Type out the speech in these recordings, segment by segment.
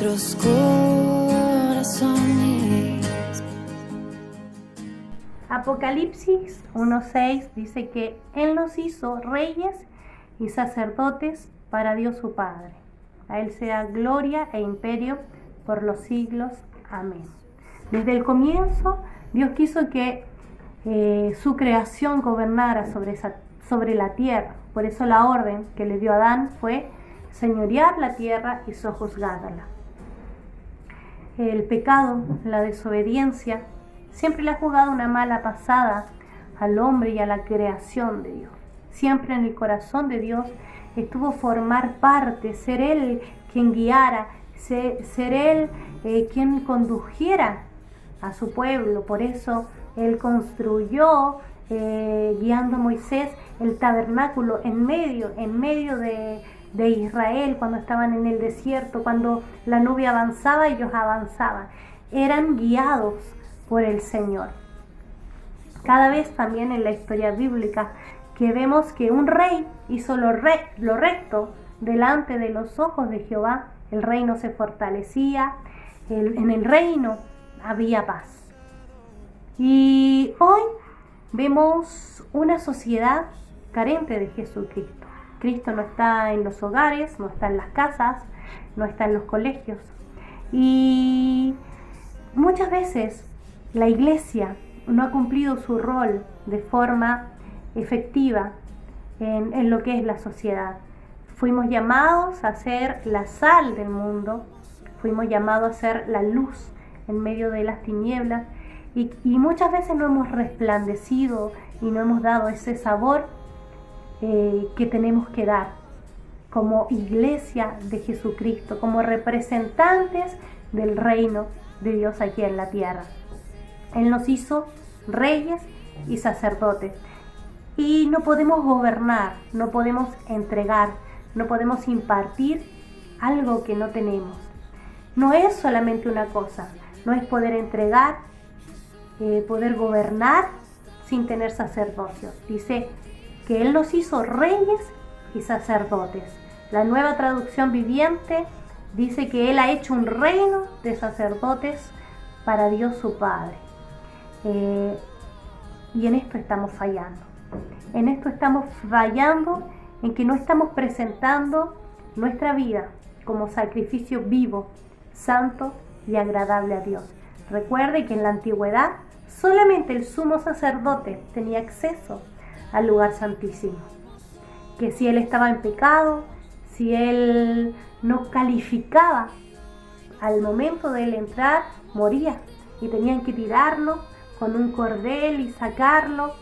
nuestros corazones. Apocalipsis 1:6 dice que Él nos hizo reyes y sacerdotes para Dios su Padre. A Él sea gloria e imperio por los siglos. Amén. Desde el comienzo, Dios quiso que su creación gobernara sobre la tierra. Por eso la orden que le dio a Adán fue señorear la tierra y sojuzgarla. El pecado, la desobediencia, siempre le ha jugado una mala pasada al hombre y a la creación de Dios. Siempre en el corazón de Dios estuvo formar parte, ser Él quien guiara, ser Él quien condujera a su pueblo. Por eso Él construyó, guiando a Moisés, el tabernáculo en medio de Israel, cuando estaban en el desierto, cuando la nube avanzaba, ellos avanzaban. Eran guiados por el Señor. Cada vez también en la historia bíblica que vemos que un rey hizo lo recto delante de los ojos de Jehová, el reino se fortalecía, en el reino había paz. Y hoy vemos una sociedad carente de Jesucristo. Cristo no está en los hogares, no está en las casas, no está en los colegios. Y muchas veces la iglesia no ha cumplido su rol de forma efectiva en lo que es la sociedad. Fuimos llamados a ser la sal del mundo, fuimos llamados a ser la luz en medio de las tinieblas y muchas veces no hemos resplandecido y no hemos dado ese sabor que tenemos que dar como iglesia de Jesucristo, como representantes del reino de Dios aquí en la tierra. Él nos hizo reyes y sacerdotes. Y no podemos gobernar, no podemos entregar, no podemos impartir algo que no tenemos. No es solamente una cosa, no es poder entregar, poder gobernar sin tener sacerdocio. Dice que Él nos hizo reyes y sacerdotes. La Nueva Traducción Viviente dice que Él ha hecho un reino de sacerdotes para Dios su Padre. Y en esto estamos fallando. En esto estamos fallando, en que no estamos presentando nuestra vida como sacrificio vivo, santo y agradable a Dios. Recuerde que en la antigüedad solamente el sumo sacerdote tenía acceso al lugar santísimo. Que si él estaba en pecado, si él no calificaba, al momento de él entrar, moría. Y tenían que tirarlo con un cordel y sacarlo.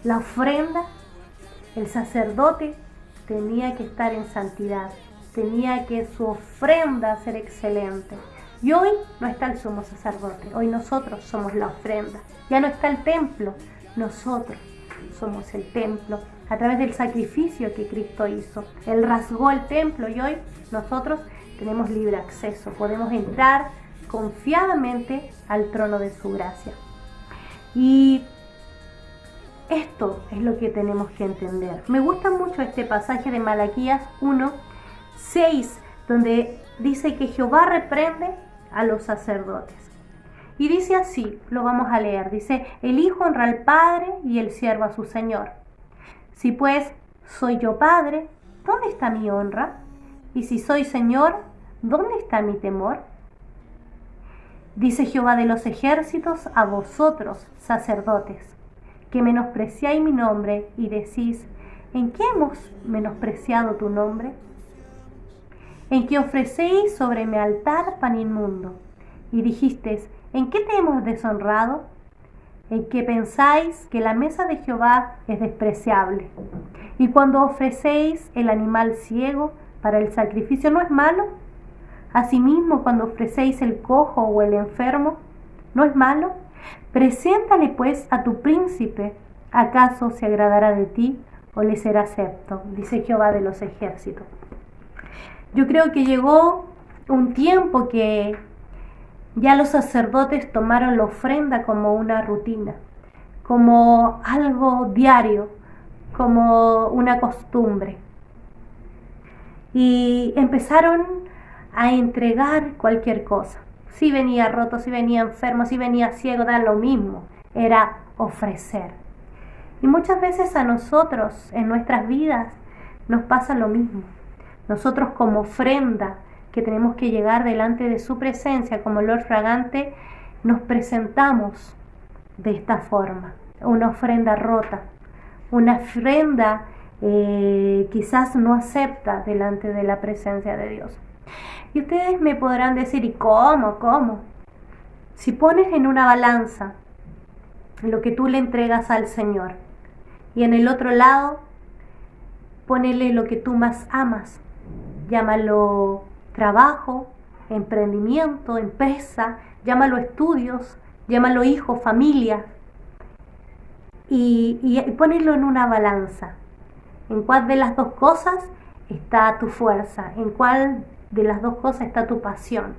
La ofrenda, el sacerdote tenía que estar en santidad, tenía que su ofrenda ser excelente. Y hoy no está el sumo sacerdote, hoy nosotros somos la ofrenda. Ya no está el templo, nosotros somos el templo a través del sacrificio que Cristo hizo. Él rasgó el templo y hoy nosotros tenemos libre acceso, podemos entrar confiadamente al trono de su gracia. Y esto es lo que tenemos que entender. Me gusta mucho este pasaje de Malaquías 1:6, donde dice que Jehová reprende a los sacerdotes. Y dice así, lo vamos a leer, dice: el hijo honra al padre y el siervo a su señor. Si pues soy yo padre, ¿dónde está mi honra? Y si soy señor, ¿dónde está mi temor? Dice Jehová de los ejércitos a vosotros, sacerdotes, que menospreciáis mi nombre y decís: ¿en qué hemos menospreciado tu nombre? En que ofrecéis sobre mi altar pan inmundo, y dijisteis: ¿en qué te hemos deshonrado? En que pensáis que la mesa de Jehová es despreciable, y cuando ofrecéis el animal ciego para el sacrificio, ¿no es malo? Asimismo, cuando ofrecéis el cojo o el enfermo, ¿no es malo? Preséntale pues a tu príncipe, ¿acaso se agradará de ti o le será acepto? Dice Jehová de los ejércitos. Yo creo que llegó un tiempo que ya los sacerdotes tomaron la ofrenda como una rutina, como algo diario, como una costumbre. Y empezaron a entregar cualquier cosa. Si venía roto, si venía enfermo, si venía ciego, da lo mismo. Era ofrecer. Y muchas veces a nosotros en nuestras vidas nos pasa lo mismo. Nosotros como ofrenda que tenemos que llegar delante de su presencia como olor fragante, nos presentamos de esta forma. Una ofrenda rota, una ofrenda quizás no acepta delante de la presencia de Dios. Y ustedes me podrán decir, ¿y cómo? ¿Cómo? Si pones en una balanza lo que tú le entregas al Señor y en el otro lado ponele lo que tú más amas, llámalo trabajo, emprendimiento, empresa, llámalo estudios, llámalo hijo, familia, y ponelo en una balanza. ¿En cuál de las dos cosas está tu fuerza? ¿En cuál de las dos cosas está tu pasión?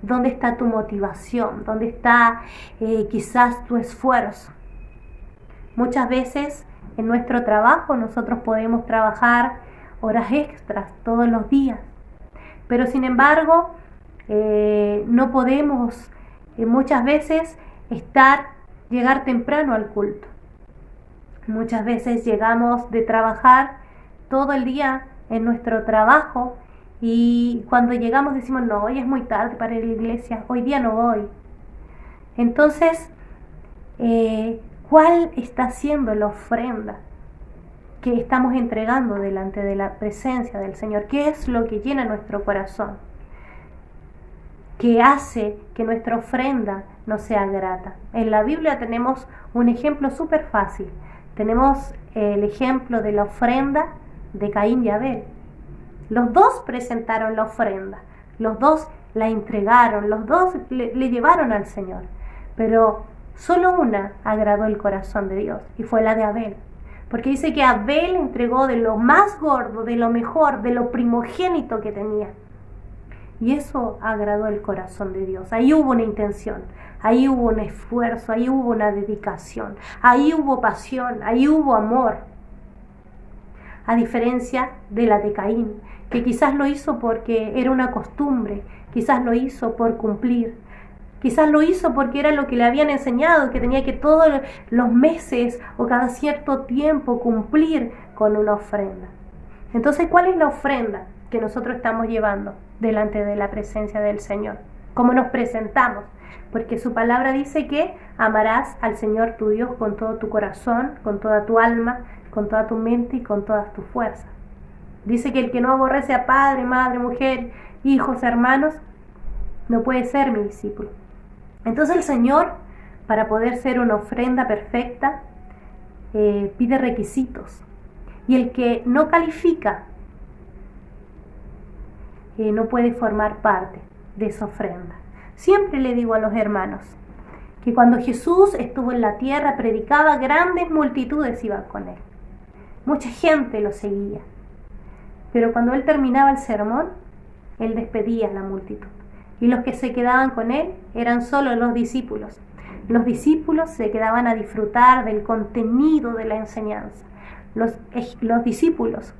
¿Dónde está tu motivación? ¿Dónde está quizás tu esfuerzo? Muchas veces en nuestro trabajo nosotros podemos trabajar horas extras todos los días, pero sin embargo no podemos muchas veces llegar temprano al culto. Muchas veces llegamos de trabajar todo el día en nuestro trabajo y cuando llegamos decimos, no, hoy es muy tarde para ir a la iglesia, hoy día no voy. Entonces, ¿cuál está siendo la ofrenda que estamos entregando delante de la presencia del Señor? ¿Qué es lo que llena nuestro corazón? ¿Qué hace que nuestra ofrenda no sea grata? En la Biblia tenemos un ejemplo súper fácil. Tenemos el ejemplo de la ofrenda de Caín y Abel. Los dos presentaron la ofrenda, los dos la entregaron, los dos le llevaron al Señor, pero solo una agradó el corazón de Dios y fue la de Abel, porque dice que Abel entregó de lo más gordo, de lo mejor, de lo primogénito que tenía, y eso agradó el corazón de Dios. Ahí hubo una intención, ahí hubo un esfuerzo, ahí hubo una dedicación, ahí hubo pasión, ahí hubo amor. A diferencia de la de Caín, que quizás lo hizo porque era una costumbre, quizás lo hizo por cumplir, quizás lo hizo porque era lo que le habían enseñado, que tenía que todos los meses o cada cierto tiempo cumplir con una ofrenda. Entonces, ¿cuál es la ofrenda que nosotros estamos llevando delante de la presencia del Señor? ¿Cómo nos presentamos? Porque su palabra dice que amarás al Señor tu Dios con todo tu corazón, con toda tu alma, con toda tu mente y con todas tus fuerzas. Dice que el que no aborrece a padre, madre, mujer, hijos, hermanos, no puede ser mi discípulo. Entonces el Señor, para poder ser una ofrenda perfecta, pide requisitos. Y el que no califica, no puede formar parte de esa ofrenda. Siempre le digo a los hermanos que cuando Jesús estuvo en la tierra, predicaba, grandes multitudes iban con él. Mucha gente lo seguía, pero cuando él terminaba el sermón, él despedía a la multitud. Y los que se quedaban con él eran solo los discípulos. Los discípulos se quedaban a disfrutar del contenido de la enseñanza. Los discípulos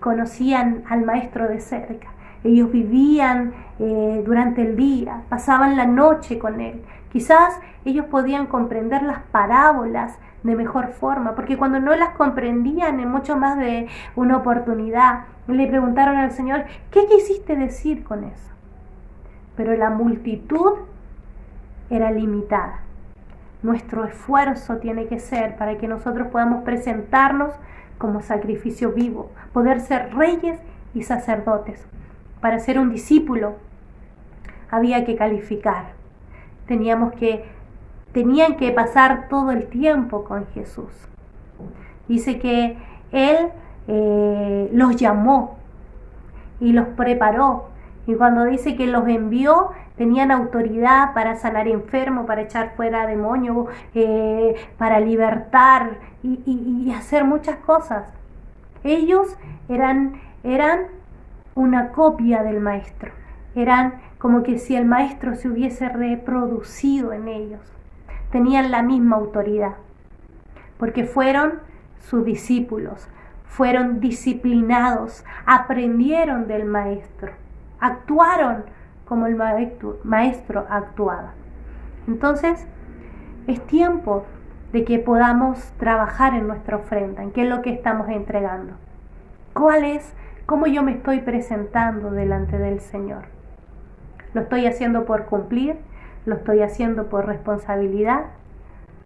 conocían al maestro de cerca. Ellos vivían durante el día, pasaban la noche con él. Quizás ellos podían comprender las parábolas de mejor forma, porque cuando no las comprendían en mucho más de una oportunidad, le preguntaron al Señor, ¿qué quisiste decir con eso? Pero la multitud era limitada. Nuestro esfuerzo tiene que ser para que nosotros podamos presentarnos como sacrificio vivo, poder ser reyes y sacerdotes. Para ser un discípulo había que calificar. Tenían que pasar todo el tiempo con Jesús. Dice que Él los llamó y los preparó. Y cuando dice que los envió, tenían autoridad para sanar enfermos, para echar fuera demonios, para libertar y hacer muchas cosas. Ellos eran una copia del Maestro. Eran como que si el Maestro se hubiese reproducido en ellos. Tenían la misma autoridad, porque fueron sus discípulos, fueron disciplinados, aprendieron del Maestro, actuaron como el maestro actuaba. Entonces, es tiempo de que podamos trabajar en nuestra ofrenda, en qué es lo que estamos entregando. ¿Cómo yo me estoy presentando delante del Señor? ¿Lo estoy haciendo por cumplir? ¿Lo estoy haciendo por responsabilidad?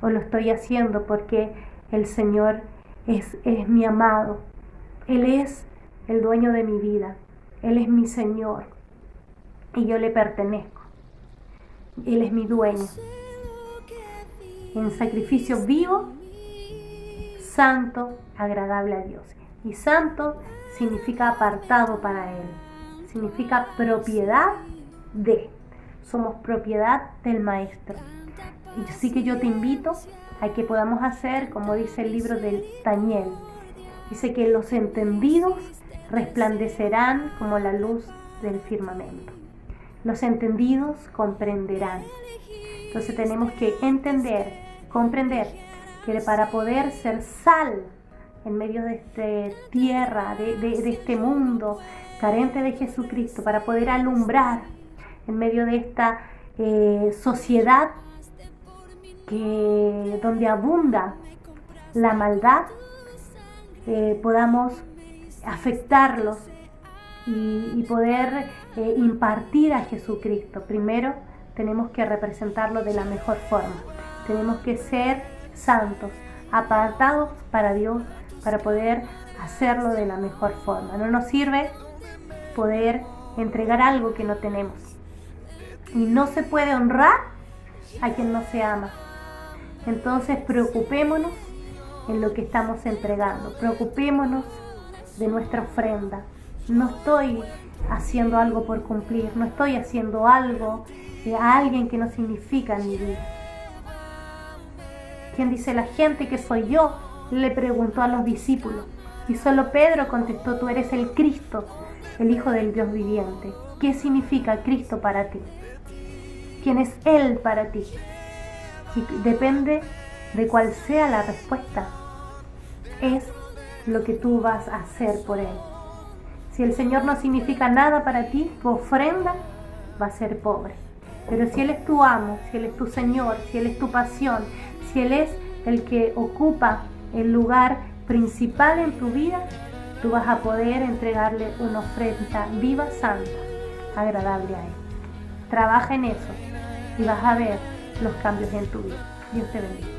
¿O lo estoy haciendo porque el Señor es mi amado? Él es el dueño de mi vida. Él es mi Señor. Y yo le pertenezco. Él es mi dueño. En sacrificio vivo, santo, agradable a Dios. Y santo significa apartado para Él. Significa propiedad de. Somos propiedad del Maestro. Y así que yo te invito a que podamos hacer, como dice el libro del Daniel. Dice que los entendidos resplandecerán como la luz del firmamento. Los entendidos comprenderán. Entonces tenemos que comprender que para poder ser sal en medio de esta tierra, de este mundo carente de Jesucristo, para poder alumbrar en medio de esta sociedad donde abunda la maldad, podamos afectarlos y poder impartir a Jesucristo. Primero tenemos que representarlo de la mejor forma. Tenemos que ser santos, apartados para Dios, para poder hacerlo de la mejor forma. No nos sirve poder entregar algo que no tenemos. Y no se puede honrar a quien no se ama. Entonces preocupémonos en lo que estamos entregando. Preocupémonos de nuestra ofrenda. No estoy haciendo algo por cumplir. No estoy haciendo algo a alguien que no significa en mi vida. ¿Quién dice la gente que soy yo? Le preguntó a los discípulos. Y solo Pedro contestó: tú eres el Cristo, el Hijo del Dios viviente. ¿Qué significa Cristo para ti? ¿Quién es Él para ti? Y depende de cuál sea la respuesta, es lo que tú vas a hacer por Él. Si el Señor no significa nada para ti, tu ofrenda va a ser pobre. Pero si Él es tu amo, si Él es tu Señor, si Él es tu pasión, si Él es el que ocupa el lugar principal en tu vida, tú vas a poder entregarle una ofrenda viva, santa, agradable a Él. Trabaja en eso y vas a ver los cambios en tu vida. Dios te bendiga.